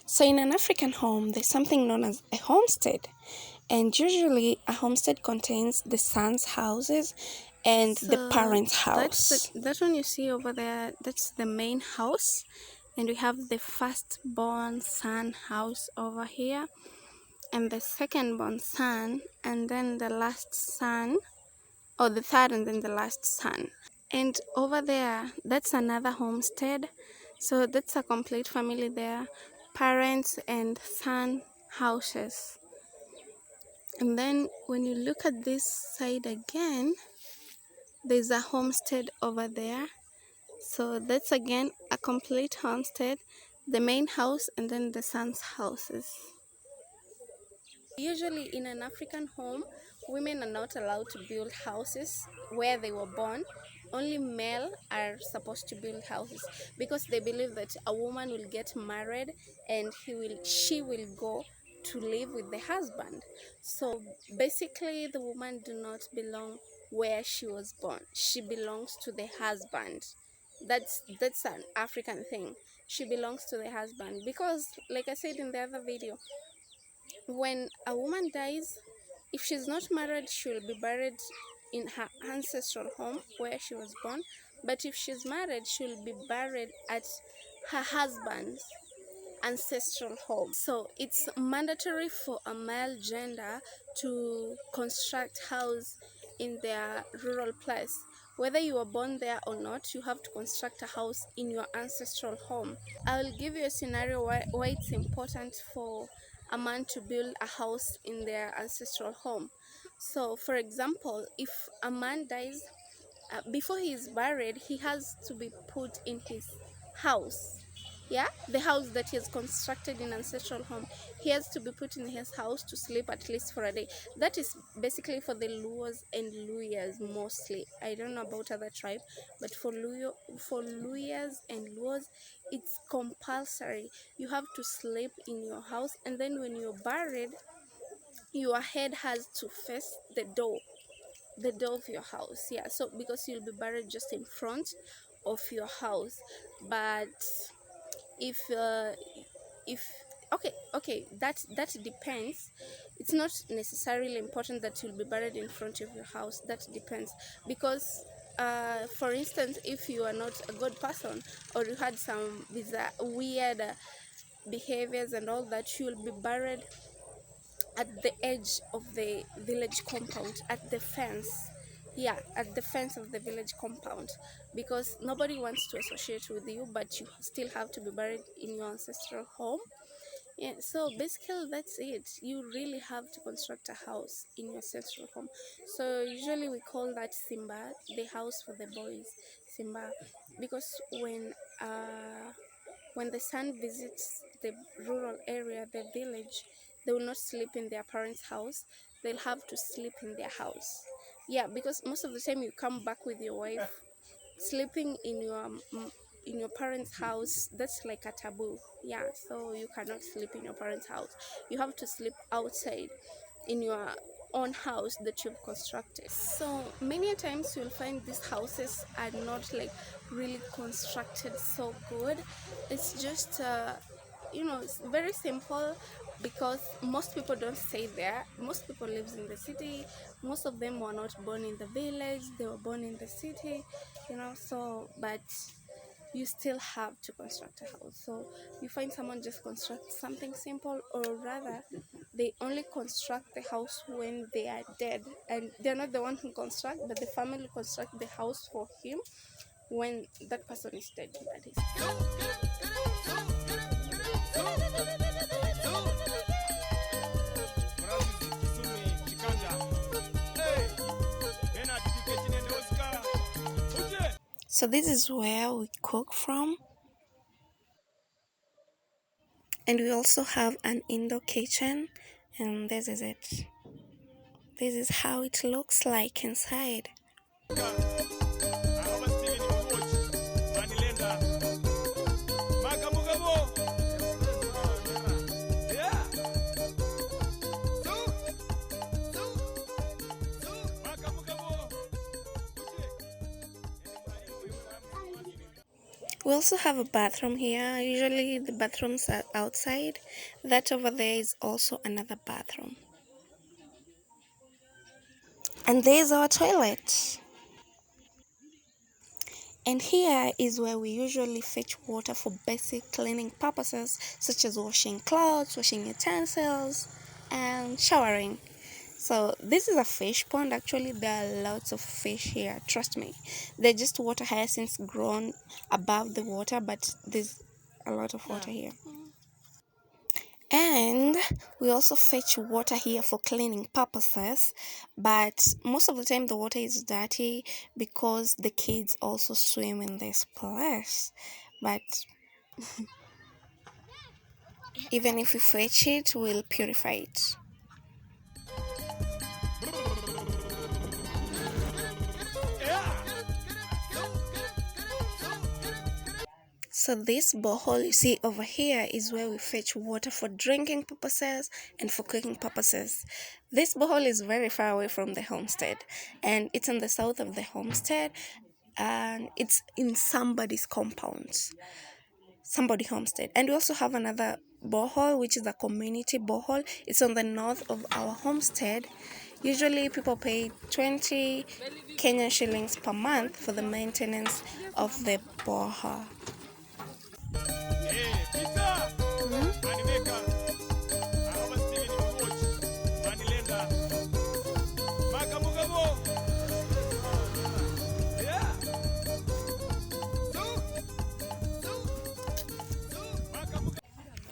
So, in an African home, there's something known as a homestead, and usually a homestead contains the son's houses and the So parents' house. that one you see over there, that's the main house, and we have the firstborn son house over here, and the secondborn son, and then the last son, or the third, and then the last son. And over there, that's another homestead. So that's a complete family there, parents and son houses. And then when you look at this side again, there's a homestead over there. So that's again a complete homestead, the main house and then the son's houses. Usually in an African home, women are not allowed to build houses where they were born. Only male are supposed to build houses because they believe that a woman will get married and she will go to live with the husband. So basically the woman do not belong where she was born. She belongs to the husband. That's an African thing. She belongs to the husband because, like I said in the other video, when a woman dies, if she's not married, she will be buried in her ancestral home where she was born. But if she's married, she will be buried at her husband's ancestral home. So it's mandatory for a male gender to construct house in their rural place. Whether you were born there or not, you have to construct a house in your ancestral home. I will give you a scenario why it's important for a man to build a house in their ancestral home. So for example, if a man dies, before he is buried, he has to be put in his house. Yeah, the house that he has constructed in ancestral home, he has to be put in his house to sleep at least for a day. That is basically for the Luos and Luyas mostly. I don't know about other tribe, but for Luyas and Luos, it's compulsory. You have to sleep in your house, and then when you're buried, your head has to face the door of your house. Yeah, so because you'll be buried just in front of your house. But if okay, that depends. It's not necessarily important that you'll be buried in front of your house. That depends, because for instance, if you are not a good person or you had some bizarre weird behaviors and all that, you will be buried at the edge of the village compound, at the fence. Yeah, at the fence of the village compound, because nobody wants to associate with you, but you still have to be buried in your ancestral home. Yeah, so basically that's it. You really have to construct a house in your ancestral home. So usually we call that Simba, the house for the boys, Simba, because when the son visits the rural area, the village, they will not sleep in their parents' house. They'll have to sleep in their house. Yeah, because most of the time you come back with your wife, sleeping in your parents' house, that's like a taboo. Yeah, so you cannot sleep in your parents' house. You have to sleep outside in your own house that you've constructed. So many times you'll find these houses are not like really constructed so good. It's just it's very simple, because most people don't stay there. Most people lives in the city. Most of them were not born in the village, they were born in the city, so but you still have to construct a house. So you find someone just construct something simple, or rather they only construct the house when they are dead, and they're not the one who construct, but the family construct the house for him when that person is dead, that is. So, this is where we cook from, and we also have an indoor kitchen, and this is it. This is how it looks like inside. We also have a bathroom here. Usually the bathrooms are outside. That over there is also another bathroom. And there's our toilet. And here is where we usually fetch water for basic cleaning purposes such as washing clothes, washing utensils, and showering. So this is a fish pond. Actually, there are lots of fish here. Trust me. They're just water hyacinths grown above the water, but there's a lot of water here. And we also fetch water here for cleaning purposes, but most of the time the water is dirty because the kids also swim in this place. But even if we fetch it, we'll purify it. So this borehole you see over here is where we fetch water for drinking purposes and for cooking purposes. This borehole is very far away from the homestead, and it's in the south of the homestead, and it's in somebody's compound, somebody homestead. And we also have another borehole, which is a community borehole. It's on the north of our homestead. Usually people pay 20 Kenyan shillings per month for the maintenance of the borehole.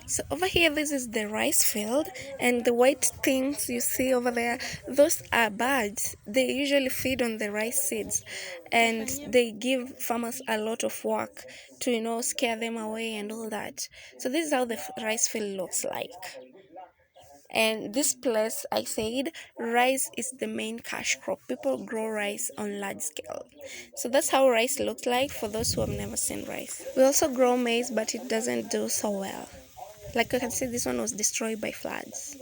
So over here, this is the rice field, and the white things you see over there, those are birds. They usually feed on the rice seeds, and they give farmers a lot of work to, scare them away and all that. So this is how the rice field looks like. And this place, I said, rice is the main cash crop. People grow rice on large scale. So that's how rice looks like for those who have never seen rice. We also grow maize, but it doesn't do so well. Like you can see, this one was destroyed by floods.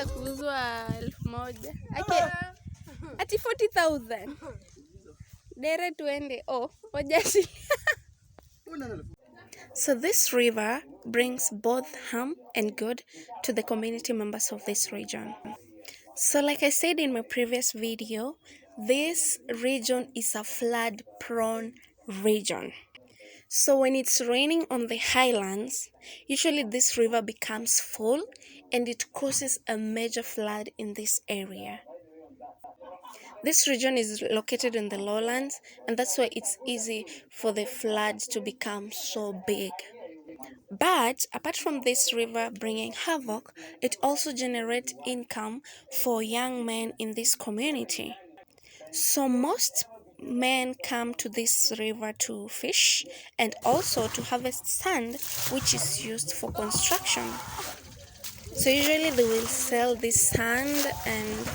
Kuuzwa 1,000 ati 40,000 dere tuende ojashi. So this river brings both harm and good to the community members of this region. So like I said in my previous video, this region is a flood-prone region. So when it's raining on the highlands, usually this river becomes full and it causes a major flood in this area. This region is located in the lowlands, and that's why it's easy for the floods to become so big. But apart from this river bringing havoc, it also generates income for young men in this community. So most men come to this river to fish and also to harvest sand, which is used for construction. So usually they will sell this sand and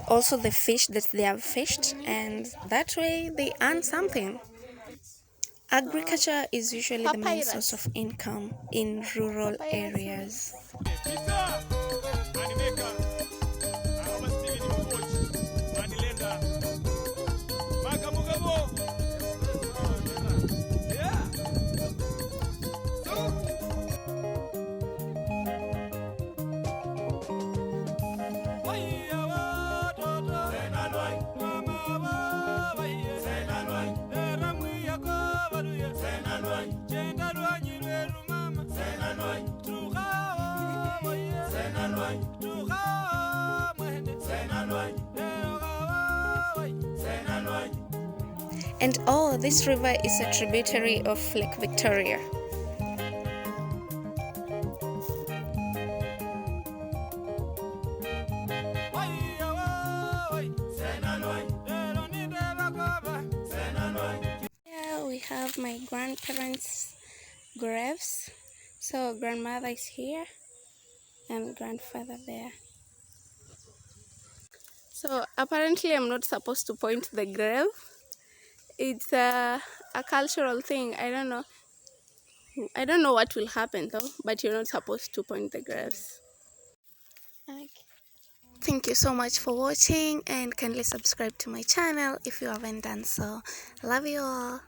also the fish that they have fished, and that way they earn something. Agriculture is usually the main source of income in rural areas. And this river is a tributary of Lake Victoria. Here we have my grandparents' graves. So grandmother is here and grandfather there. So apparently I'm not supposed to point the grave. It's a cultural thing. I don't know. I don't know what will happen though, but you're not supposed to point the graves. Okay. Thank you so much for watching, and kindly subscribe to my channel if you haven't done so. Love you all.